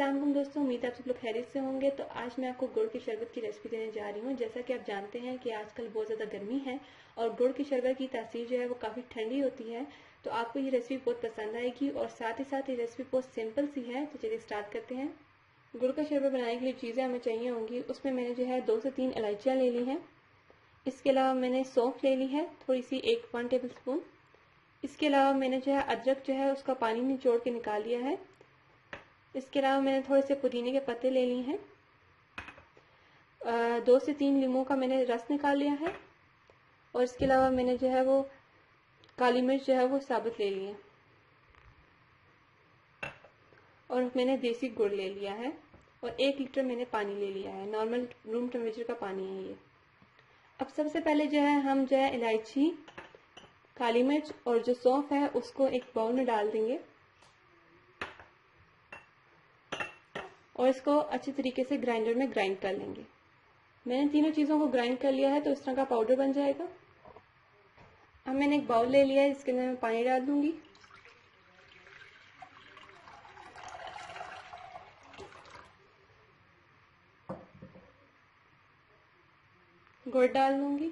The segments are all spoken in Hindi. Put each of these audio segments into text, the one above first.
अस्सलाम वालेकुम दोस्तों, उम्मीद है आप सब लोग खैरियत से होंगे। तो आज मैं आपको गुड़ की शरबत की रेसिपी देने जा रही हूँ। जैसा कि आप जानते हैं कि आजकल बहुत ज़्यादा गर्मी है और गुड़ की शरबत की तासीर जो है वो काफ़ी ठंडी होती है। तो आपको ये रेसिपी बहुत पसंद आएगी और साथ ही साथ ये रेसिपी बहुत सिंपल सी है। तो चलिए स्टार्ट करते हैं। गुड़ का शरबत बनाने के लिए चीज़ें हमें चाहिए होंगी, उसमें मैंने जो है 2 से 3 इलायचियाँ ले ली हैं। इसके अलावा मैंने सौंफ ले ली है थोड़ी सी, 1 टेबल स्पून। इसके अलावा मैंने जो है अदरक जो है उसका पानी निचोड़ के निकाल लिया है। इसके अलावा मैंने थोड़े से पुदीने के पत्ते ले लिए हैं। 2 से 3 लीमू का मैंने रस निकाल लिया है। और इसके अलावा मैंने जो है वो काली मिर्च जो है वो साबुत ले ली है। और मैंने देसी गुड़ ले लिया है और 1 लीटर मैंने पानी ले लिया है। नॉर्मल रूम टेम्परेचर का पानी है ये। अब सबसे पहले जो है हम जो है इलायची, काली मिर्च और जो सौंफ है उसको एक बाउल में डाल देंगे और इसको अच्छी तरीके से ग्राइंडर में ग्राइंड कर लेंगे। मैंने तीनों चीज़ों को ग्राइंड कर लिया है तो इस तरह का पाउडर बन जाएगा। अब मैंने एक बाउल ले लिया है, इसके अंदर मैं पानी डाल दूंगी। गुड़ डाल दूंगी।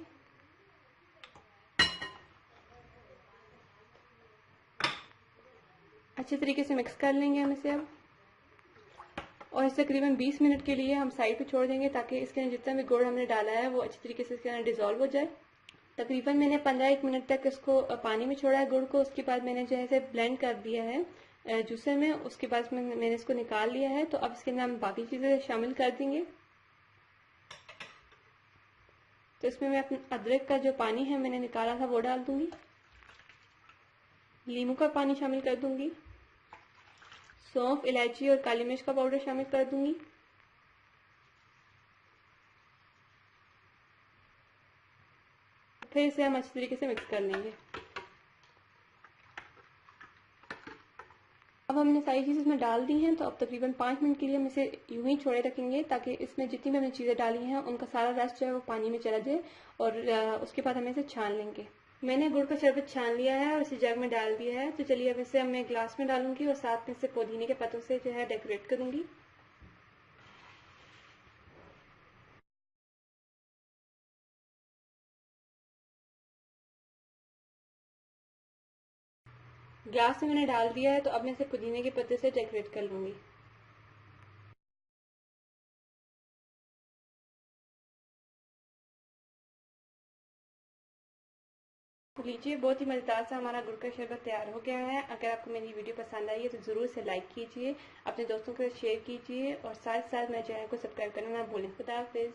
अच्छे तरीके से मिक्स कर लेंगे हम इसे अब। और इसे तकरीबन 20 मिनट के लिए हम साइड पे छोड़ देंगे ताकि इसके अंदर जितना भी गुड़ हमने डाला है वो अच्छी तरीके से इसके अंदर डिजोल्व हो जाए। तकरीबन मैंने 15-1 मिनट तक इसको पानी में छोड़ा है गुड़ को। उसके बाद मैंने जो है इसे ब्लेंड कर दिया है जूसर में। उसके बाद मैंने इसको निकाल लिया है। तो अब इसके अंदर हम बाकी चीज़ें शामिल कर देंगे। तो इसमें मैं अपने अदरक का जो पानी है मैंने निकाला था वो डाल दूंगी। लीमू का पानी शामिल कर दूंगी। सौंफ, इलायची और काली मिर्च का पाउडर शामिल कर दूंगी। फिर इसे हम अच्छी तरीके से मिक्स कर लेंगे। अब हमने सारी चीज़ें इसमें डाल दी हैं। तो अब तकरीबन 5 मिनट के लिए हम इसे यूं ही छोड़े रखेंगे ताकि इसमें जितनी भी हमने चीज़ें डाली हैं उनका सारा रस जो है वो पानी में चला जाए। और उसके बाद हम इसे छान लेंगे। मैंने गुड़ का शरबत छान लिया है और इसे जग में डाल दिया है। तो चलिए अब इसे मैं ग्लास में डालूंगी और साथ में इसे पुदीने के पत्तों से जो है डेकोरेट करूंगी। ग्लास में मैंने डाल दिया है। तो अब मैं इसे पुदीने के पत्ते से डेकोरेट कर लूंगी। तो लीजिए, बहुत ही मज़ेदार सा हमारा गुड़ का शरबत तैयार हो गया है। अगर आपको मेरी वीडियो पसंद आई है तो ज़रूर से लाइक कीजिए, अपने दोस्तों के साथ शेयर कीजिए और साथ साथ मेरे चैनल को सब्सक्राइब करना ना भूलें। खुदा हाफिज़।